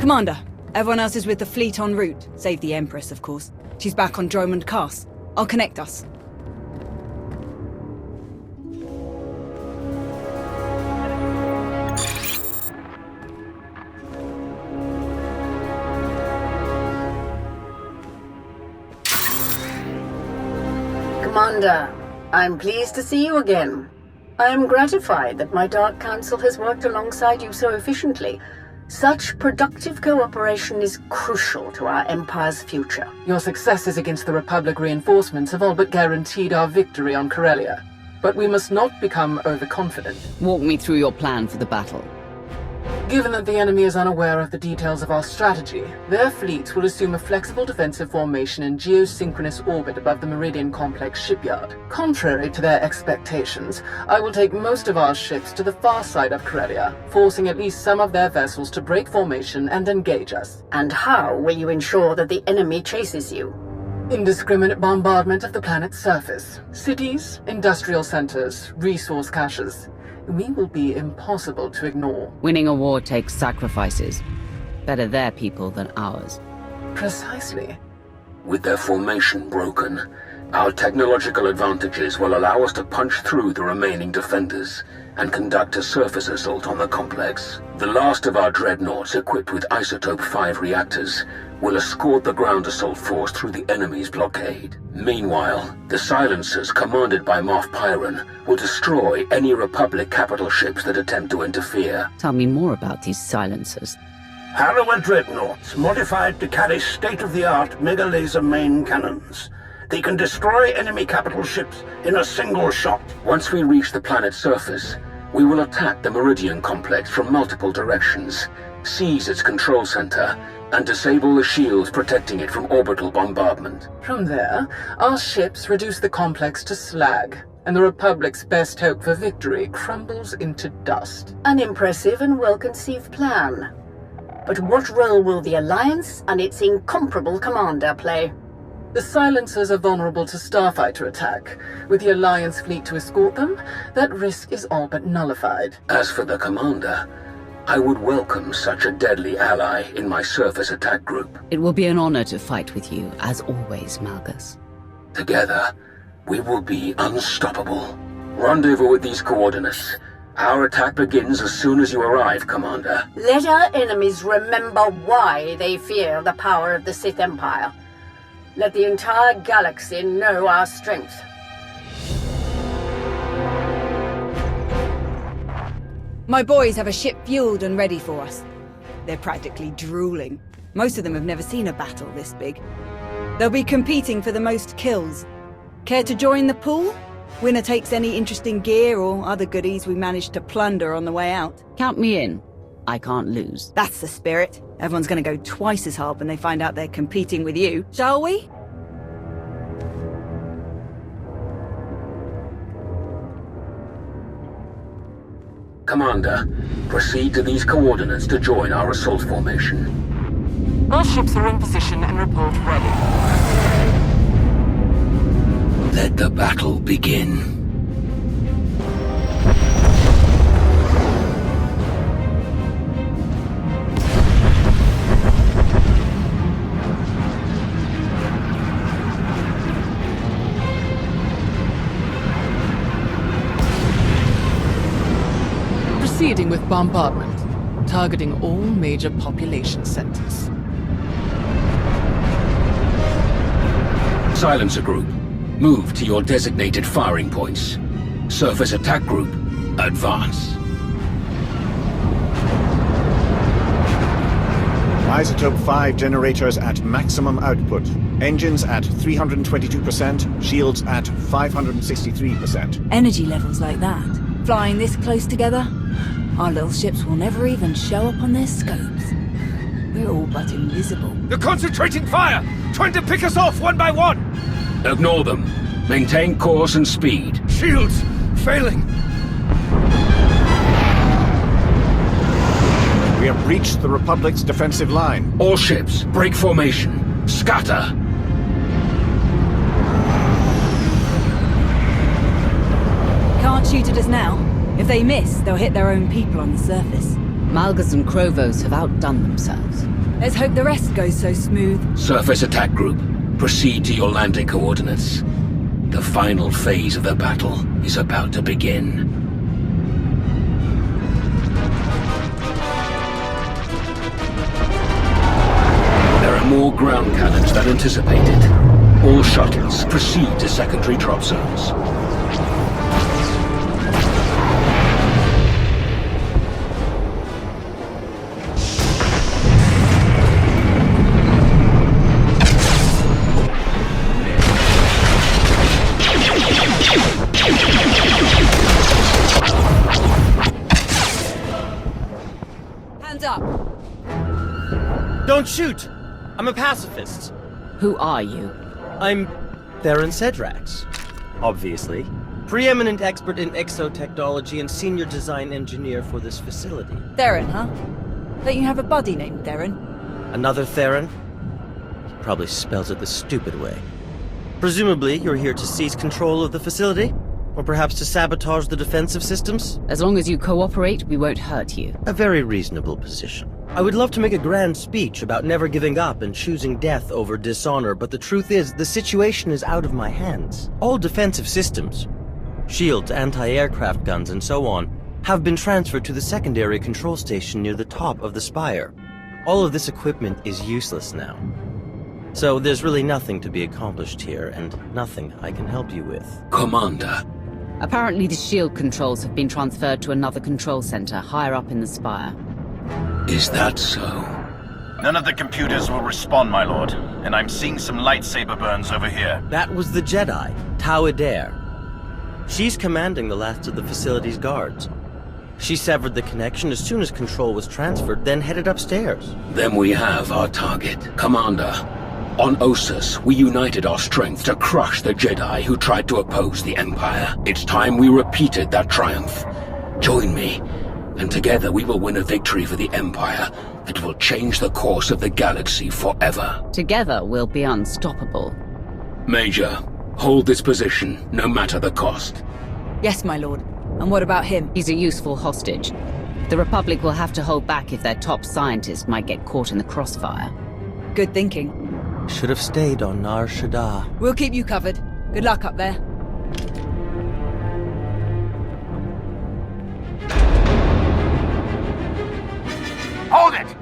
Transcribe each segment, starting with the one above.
Commander, everyone else is with the fleet en route, save the Empress, of course. She's back on Dromund Cass. I'll connect us. Commander, I'm pleased to see you again. I am gratified that my Dark Council has worked alongside you so efficiently. Such productive cooperation is crucial to our Empire's future. Your successes against the Republic reinforcements have all but guaranteed our victory on Corellia. But we must not become overconfident. Walk me through your plan for the battle. Given that the enemy is unaware of the details of our strategy, their fleets will assume a flexible defensive formation in geosynchronous orbit above the Meridian Complex shipyard. Contrary to their expectations, I will take most of our ships to the far side of Corellia, forcing at least some of their vessels to break formation and engage us. And how will you ensure that the enemy chases you? Indiscriminate bombardment of the planet's surface. Cities, industrial centers, resource caches. We will be impossible to ignore. Winning a war takes sacrifices. Better their people than ours. Precisely. With their formation broken, our technological advantages will allow us to punch through the remaining defenders and conduct a surface assault on the complex. The last of our dreadnoughts equipped with Isotope 5 reactors will escort the ground assault force through the enemy's blockade. Meanwhile, the silencers commanded by Moff Pyron will destroy any Republic capital ships that attempt to interfere. Tell me more about these silencers. Harrower dreadnoughts, modified to carry state-of-the-art mega-laser main cannons. They can destroy enemy capital ships in a single shot. Once we reach the planet's surface, we will attack the Meridian Complex from multiple directions, seize its control center, and disable the shields protecting it from orbital bombardment. From there, our ships reduce the complex to slag, and the Republic's best hope for victory crumbles into dust. An impressive and well-conceived plan. But what role will the Alliance and its incomparable commander play? The silencers are vulnerable to starfighter attack. With the Alliance fleet to escort them, that risk is all but nullified. As for the commander, I would welcome such a deadly ally in my surface attack group. It will be an honor to fight with you, as always, Malgus. Together, we will be unstoppable. Rendezvous with these coordinates. Our attack begins as soon as you arrive, Commander. Let our enemies remember why they fear the power of the Sith Empire. Let the entire galaxy know our strength. My boys have a ship fueled and ready for us. They're practically drooling. Most of them have never seen a battle this big. They'll be competing for the most kills. Care to join the pool? Winner takes any interesting gear or other goodies we managed to plunder on the way out. Count me in. I can't lose. That's the spirit. Everyone's gonna go twice as hard when they find out they're competing with you. Shall we? Commander, proceed to these coordinates to join our assault formation. All ships are in position and report ready. Let the battle begin. Proceeding with bombardment, targeting all major population centers. Silencer Group, move to your designated firing points. Surface Attack Group, advance. Isotope 5 generators at maximum output. Engines at 322%, shields at 563%. Energy levels like that. Flying this close together, our little ships will never even show up on their scopes. We're all but invisible. They're concentrating fire! Trying to pick us off one by one! Ignore them. Maintain course and speed. Shields! Failing! We have breached the Republic's defensive line. All ships, break formation. Scatter! Can't shoot at us now. If they miss, they'll hit their own people on the surface. Malgus and Krovos have outdone themselves. Let's hope the rest goes so smooth. Surface attack group, proceed to your landing coordinates. The final phase of the battle is about to begin. There are more ground cannons than anticipated. All shuttles proceed to secondary drop zones. Hands up! Don't shoot! I'm a pacifist. Who are you? I'm Theron Cedrax, obviously. Preeminent expert in exotechnology and senior design engineer for this facility. Theron, huh? Don't you have a buddy named Theron? Another Theron? He probably spells it the stupid way. Presumably, you're here to seize control of the facility? Or perhaps to sabotage the defensive systems? As long as you cooperate, we won't hurt you. A very reasonable position. I would love to make a grand speech about never giving up and choosing death over dishonor, but the truth is, the situation is out of my hands. All defensive systems, shields, anti-aircraft guns, and so on, have been transferred to the secondary control station near the top of the spire. All of this equipment is useless now. So there's really nothing to be accomplished here, and nothing I can help you with. Commander. Apparently the shield controls have been transferred to another control center higher up in the spire. Is that so? None of the computers will respond, my lord, and I'm seeing some lightsaber burns over here. That was the Jedi, Tau Adair. She's commanding the last of the facility's guards. She severed the connection as soon as control was transferred, then headed upstairs. Then we have our target. Commander, on Ossus, we united our strength to crush the Jedi who tried to oppose the Empire. It's time we repeated that triumph. Join me, and together we will win a victory for the Empire that will change the course of the galaxy forever. Together we'll be unstoppable. Major, hold this position, no matter the cost. Yes, my lord. And what about him? He's a useful hostage. The Republic will have to hold back if their top scientist might get caught in the crossfire. Good thinking. Should have stayed on Nar Shaddaa. We'll keep you covered. Good luck up there. Hold it!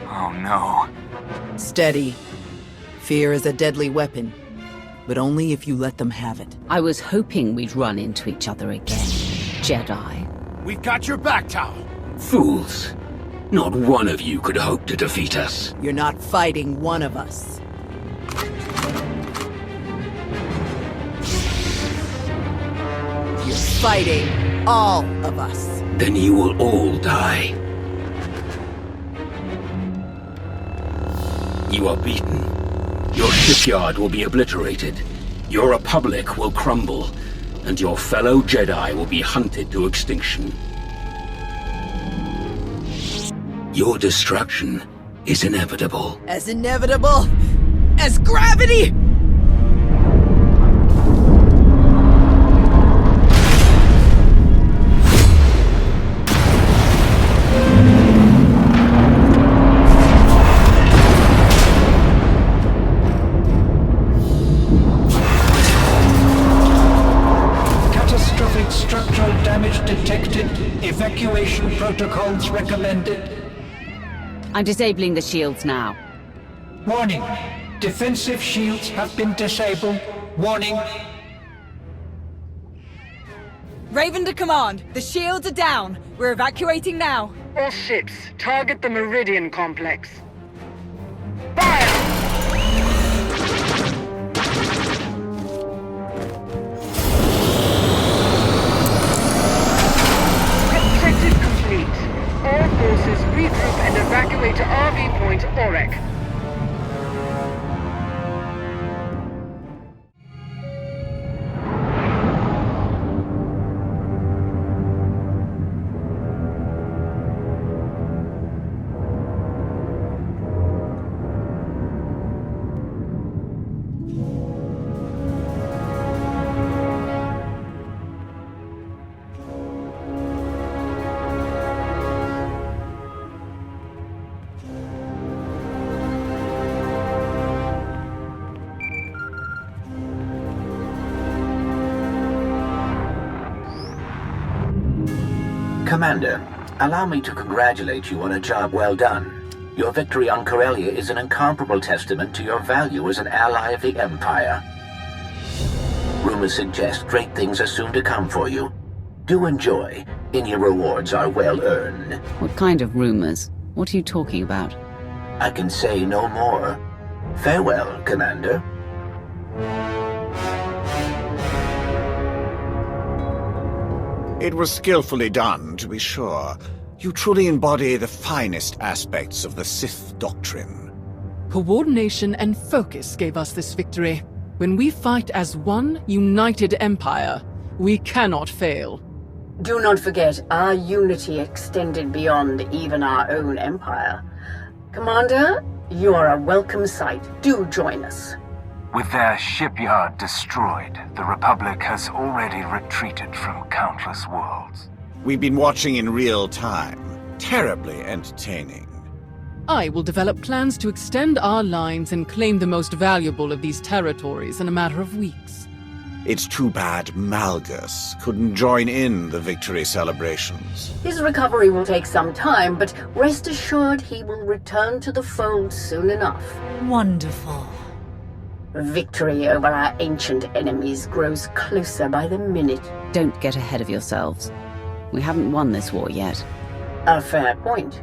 Oh no. Steady. Fear is a deadly weapon, but only if you let them have it. I was hoping we'd run into each other again, Jedi. We've got your back, Tau. Fools. Not one of you could hope to defeat us. You're not fighting one of us. You're fighting all of us. Then you will all die. You are beaten. Your shipyard will be obliterated. Your Republic will crumble. And your fellow Jedi will be hunted to extinction. Your destruction is inevitable. As inevitable as gravity! Catastrophic structural damage detected. Evacuation protocols recommended. I'm disabling the shields now. Warning. Defensive shields have been disabled. Warning. Raven to command. The shields are down. We're evacuating now. All ships, target the Meridian complex. Fire! Objective complete. All forces regroup and evacuate to RV Point Orek. Commander, allow me to congratulate you on a job well done. Your victory on Corellia is an incomparable testament to your value as an ally of the Empire. Rumors suggest great things are soon to come for you. Do enjoy. Any rewards are well earned. What kind of rumors? What are you talking about? I can say no more. Farewell, Commander. It was skillfully done, to be sure. You truly embody the finest aspects of the Sith doctrine. Coordination and focus gave us this victory. When we fight as one united empire, we cannot fail. Do not forget, our unity extended beyond even our own empire. Commander, you are a welcome sight. Do join us. With their shipyard destroyed, the Republic has already retreated from countless worlds. We've been watching in real time. Terribly entertaining. I will develop plans to extend our lines and claim the most valuable of these territories in a matter of weeks. It's too bad Malgus couldn't join in the victory celebrations. His recovery will take some time, but rest assured he will return to the fold soon enough. Wonderful. Victory over our ancient enemies grows closer by the minute. Don't get ahead of yourselves. We haven't won this war yet. A fair point.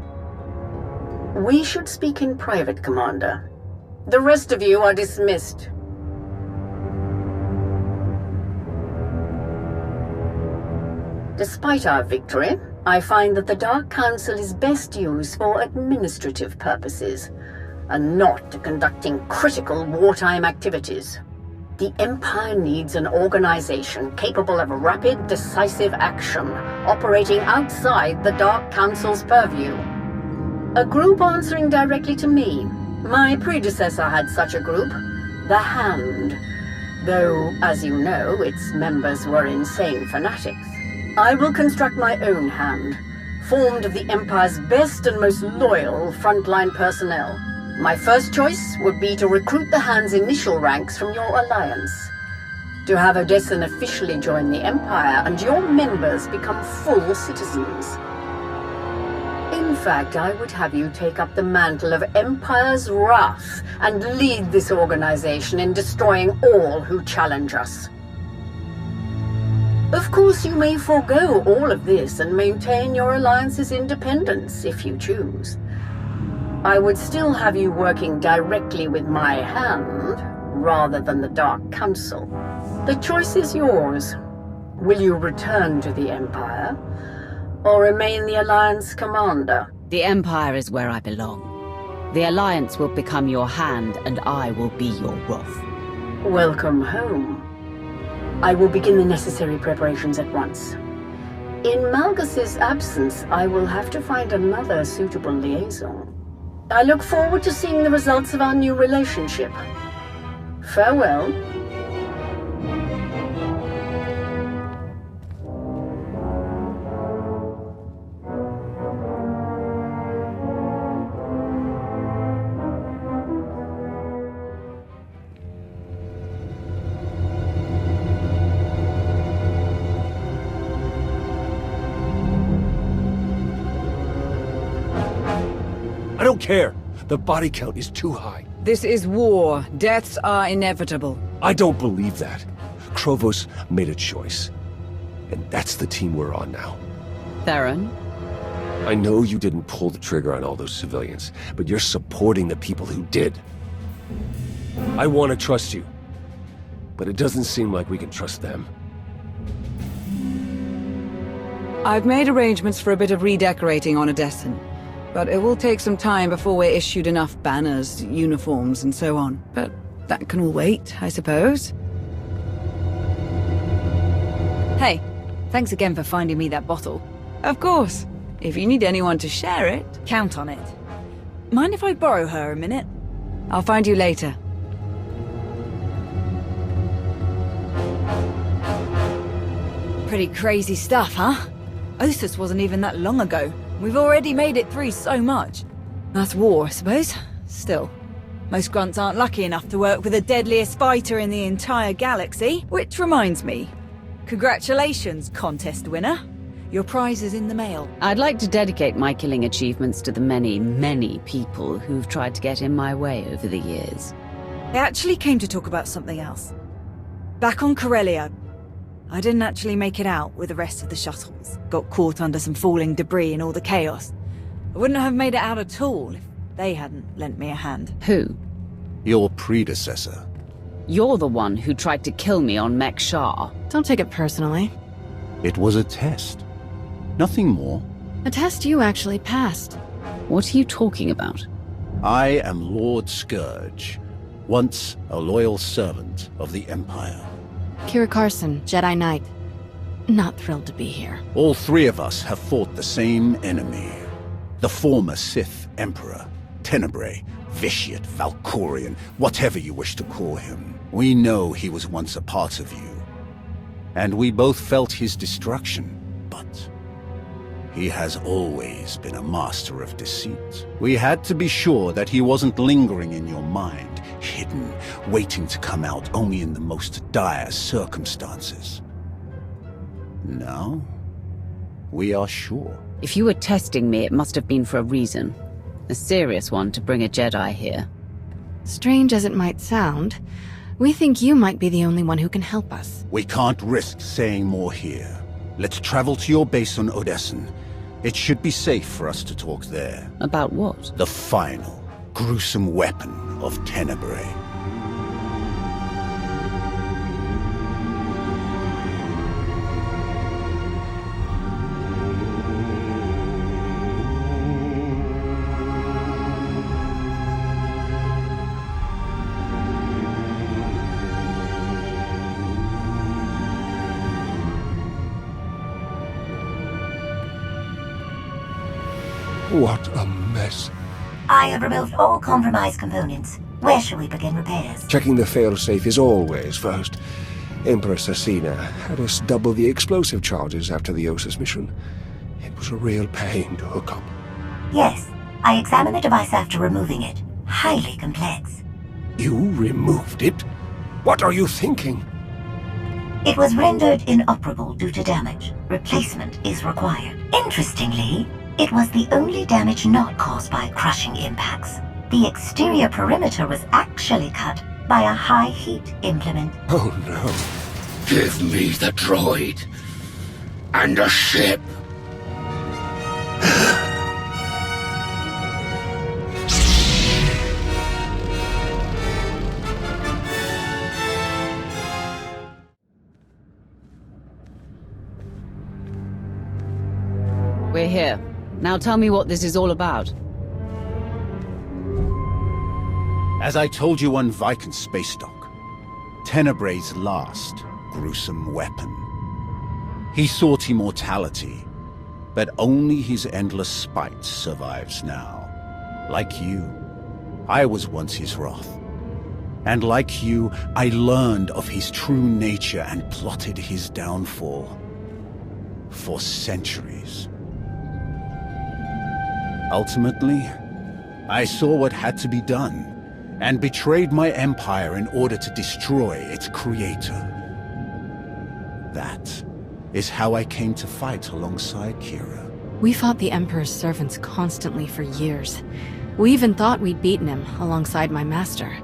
We should speak in private, Commander. The rest of you are dismissed. Despite our victory, I find that the Dark Council is best used for administrative purposes, and not conducting critical wartime activities. The Empire needs an organization capable of rapid, decisive action, operating outside the Dark Council's purview. A group answering directly to me. My predecessor had such a group, the Hand. Though, as you know, its members were insane fanatics. I will construct my own Hand, formed of the Empire's best and most loyal frontline personnel. My first choice would be to recruit the Hand's initial ranks from your alliance. To have Odessen officially join the Empire and your members become full citizens. In fact, I would have you take up the mantle of Empire's Wrath and lead this organization in destroying all who challenge us. Of course, you may forego all of this and maintain your alliance's independence if you choose. I would still have you working directly with my Hand, rather than the Dark Council. The choice is yours. Will you return to the Empire, or remain the Alliance commander? The Empire is where I belong. The Alliance will become your Hand, and I will be your Wrath. Welcome home. I will begin the necessary preparations at once. In Malgus's absence, I will have to find another suitable liaison. I look forward to seeing the results of our new relationship. Farewell. I don't care. The body count is too high. This is war. Deaths are inevitable. I don't believe that. Krovos made a choice. And that's the team we're on now. Theron? I know you didn't pull the trigger on all those civilians, but you're supporting the people who did. I want to trust you. But it doesn't seem like we can trust them. I've made arrangements for a bit of redecorating on Odessen. But it will take some time before we're issued enough banners, uniforms, and so on. But that can all wait, I suppose. Hey, thanks again for finding me that bottle. Of course. If you need anyone to share it, count on it. Mind if I borrow her a minute? I'll find you later. Pretty crazy stuff, huh? Ossus wasn't even that long ago. We've already made it through so much. That's war, I suppose. Still, most grunts aren't lucky enough to work with the deadliest fighter in the entire galaxy. Which reminds me, congratulations, contest winner. Your prize is in the mail. I'd like to dedicate my killing achievements to the many, many people who've tried to get in my way over the years. I actually came to talk about something else. Back on Corellia, I didn't actually make it out with the rest of the shuttles. Got caught under some falling debris and all the chaos. I wouldn't have made it out at all if they hadn't lent me a hand. Who? Your predecessor. You're the one who tried to kill me on Mek Shah. Don't take it personally. It was a test. Nothing more. A test you actually passed. What are you talking about? I am Lord Scourge, once a loyal servant of the Empire. Kira Carson, Jedi Knight. Not thrilled to be here. All three of us have fought the same enemy. The former Sith Emperor, Tenebrae, Vitiate, Valkorian, whatever you wish to call him. We know he was once a part of you. And we both felt his destruction, but he has always been a master of deceit. We had to be sure that he wasn't lingering in your mind, hidden, waiting to come out only in the most dire circumstances. Now, we are sure. If you were testing me, it must have been for a reason. A serious one to bring a Jedi here. Strange as it might sound, we think you might be the only one who can help us. We can't risk saying more here. Let's travel to your base on Odessen. It should be safe for us to talk there. About what? The final, gruesome weapon of Tenebrae. What a mess. I have removed all compromised components. Where shall we begin repairs? Checking the failsafe is always first. Empress Asina had us double the explosive charges after the Osis mission. It was a real pain to hook up. Yes, I examined the device after removing it. Highly complex. You removed it? What are you thinking? It was rendered inoperable due to damage. Replacement is required. Interestingly, it was the only damage not caused by crushing impacts. The exterior perimeter was actually cut by a high-heat implement. Oh no. Give me the droid. And a ship. We're here. Now tell me what this is all about. As I told you on Viken Space Dock, Tenebrae's last gruesome weapon. He sought immortality, but only his endless spite survives now. Like you, I was once his wrath. And like you, I learned of his true nature and plotted his downfall. For centuries. Ultimately, I saw what had to be done, and betrayed my empire in order to destroy its creator. That is how I came to fight alongside Kira. We fought the Emperor's servants constantly for years. We even thought we'd beaten him alongside my master.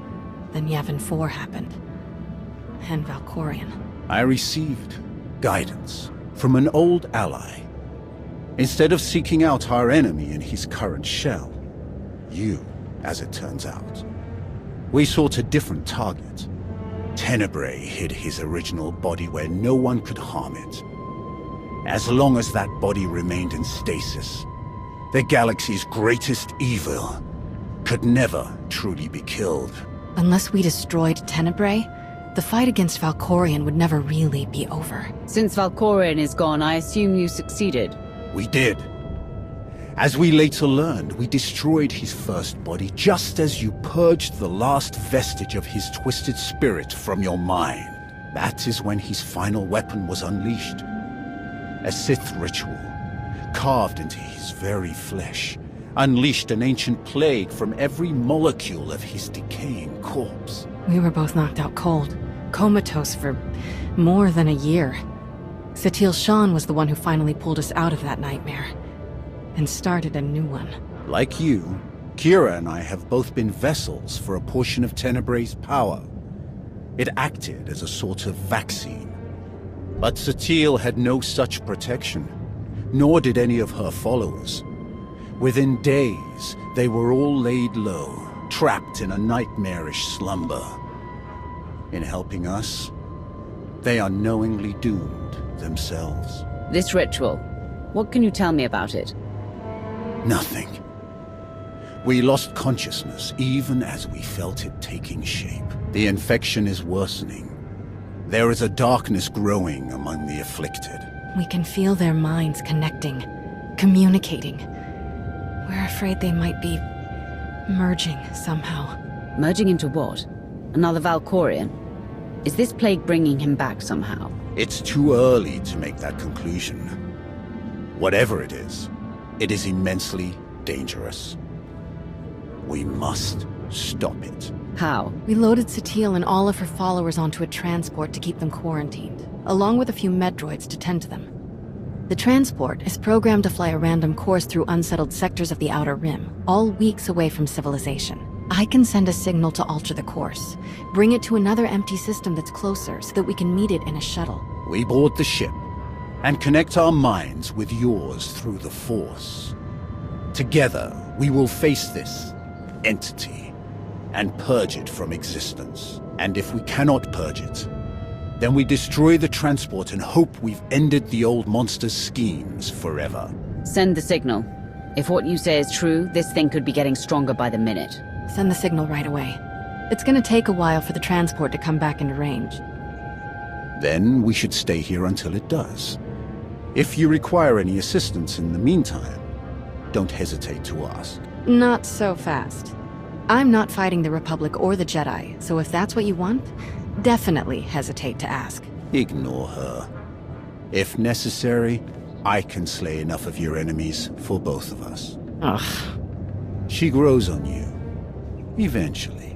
Then Yavin 4 happened. And Valkorian. I received guidance from an old ally. Instead of seeking out our enemy in his current shell, you, as it turns out, we sought a different target. Tenebrae hid his original body where no one could harm it. As long as that body remained in stasis, the galaxy's greatest evil could never truly be killed. Unless we destroyed Tenebrae, the fight against Valkorian would never really be over. Since Valkorian is gone, I assume you succeeded. We did. As we later learned, we destroyed his first body just as you purged the last vestige of his twisted spirit from your mind. That is when his final weapon was unleashed. A Sith ritual, carved into his very flesh, unleashed an ancient plague from every molecule of his decaying corpse. We were both knocked out cold, comatose for more than a year. Satil Shan was the one who finally pulled us out of that nightmare. And started a new one. Like you, Kira and I have both been vessels for a portion of Tenebray's power. It acted as a sort of vaccine. But Satil had no such protection, nor did any of her followers. Within days, they were all laid low, trapped in a nightmarish slumber. In helping us, they are knowingly doomed themselves. This ritual, what can you tell me about it? Nothing. We lost consciousness even as we felt it taking shape. The infection is worsening. There is a darkness growing among the afflicted. We can feel their minds connecting, communicating. We're afraid they might be merging somehow. Merging into what? Another Valkorian? Is this plague bringing him back somehow? It's too early to make that conclusion. Whatever it is immensely dangerous. We must stop it. How? We loaded Satil and all of her followers onto a transport to keep them quarantined, along with a few med droids to tend to them. The transport is programmed to fly a random course through unsettled sectors of the Outer Rim, all weeks away from civilization. I can send a signal to alter the course, bring it to another empty system that's closer so that we can meet it in a shuttle. We board the ship and connect our minds with yours through the Force. Together, we will face this entity and purge it from existence. And if we cannot purge it, then we destroy the transport and hope we've ended the old monster's schemes forever. Send the signal. If what you say is true, this thing could be getting stronger by the minute. Send the signal right away. It's gonna take a while for the transport to come back into range. Then we should stay here until it does. If you require any assistance in the meantime, don't hesitate to ask. Not so fast. I'm not fighting the Republic or the Jedi, so if that's what you want, definitely hesitate to ask. Ignore her. If necessary, I can slay enough of your enemies for both of us. Ugh. She grows on you. Eventually.